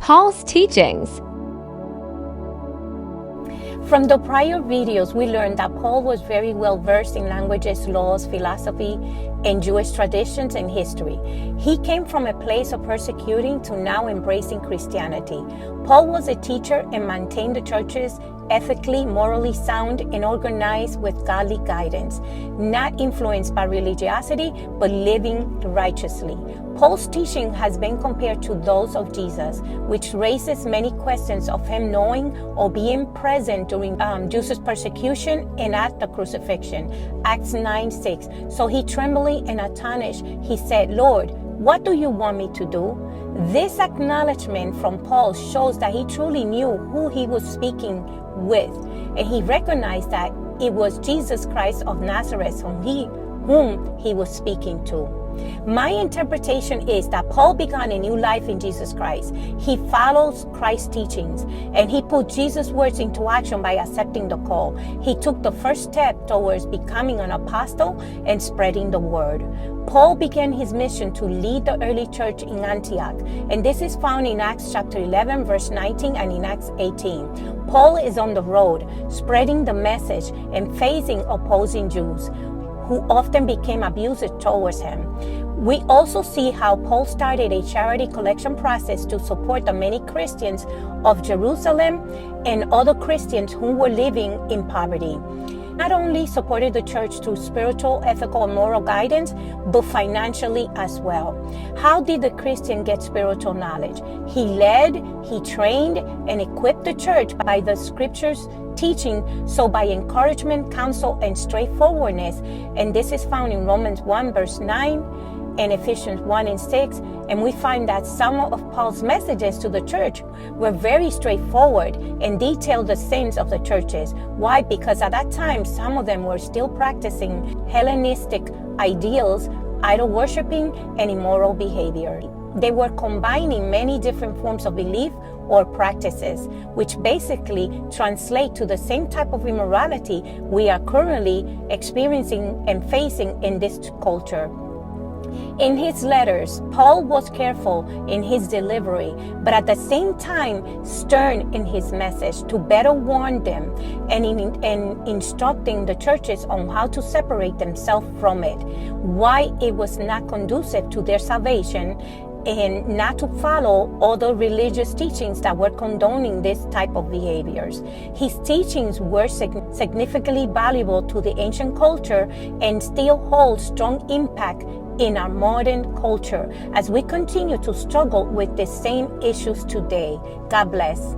Paul's teachings. From the prior videos, we learned that Paul was very well versed in languages, laws, philosophy, and Jewish traditions and history. He came from a place of persecuting to now embracing Christianity. Paul was a teacher and maintained the churches ethically, morally sound, and organized with godly guidance, not influenced by religiosity, but living righteously. Paul's teaching has been compared to those of Jesus, which raises many questions of him knowing or being present during Jesus' persecution and at the crucifixion. Acts 9:6. So he trembling and astonished, he said, "Lord, what do you want me to do?" This acknowledgement from Paul shows that he truly knew who he was speaking with, and he recognized that it was Jesus Christ of Nazareth whom he was speaking to. My interpretation is that Paul began a new life in Jesus Christ. He follows Christ's teachings, and he put Jesus' words into action by accepting the call. He took the first step towards becoming an apostle and spreading the word. Paul began his mission to lead the early church in Antioch, and this is found in Acts chapter 11, verse 19, and in Acts 18. Paul is on the road, spreading the message and facing opposing Jews, who often became abusive towards him. We also see how Paul started a charity collection process to support the many Christians of Jerusalem and other Christians who were living in poverty. Not only supported the church through spiritual, ethical, and moral guidance, but financially as well. How did the Christian get spiritual knowledge? He led, he trained, and equipped the church by the scriptures teaching, so by encouragement, counsel, and straightforwardness. And this is found in Romans 1 verse 9 and Ephesians 1 and 6. And we find that some of Paul's messages to the church were very straightforward and detailed the sins of the churches. Why? Because at that time, some of them were still practicing Hellenistic ideals, idol worshiping, and immoral behavior. They were combining many different forms of belief or practices, which basically translate to the same type of immorality we are currently experiencing and facing in this culture. In his letters, Paul was careful in his delivery, but at the same time stern in his message to better warn them and in instructing the churches on how to separate themselves from it, why it was not conducive to their salvation, and not to follow other religious teachings that were condoning this type of behaviors. His teachings were significantly valuable to the ancient culture and still hold strong impact in our modern culture as we continue to struggle with the same issues today. God bless.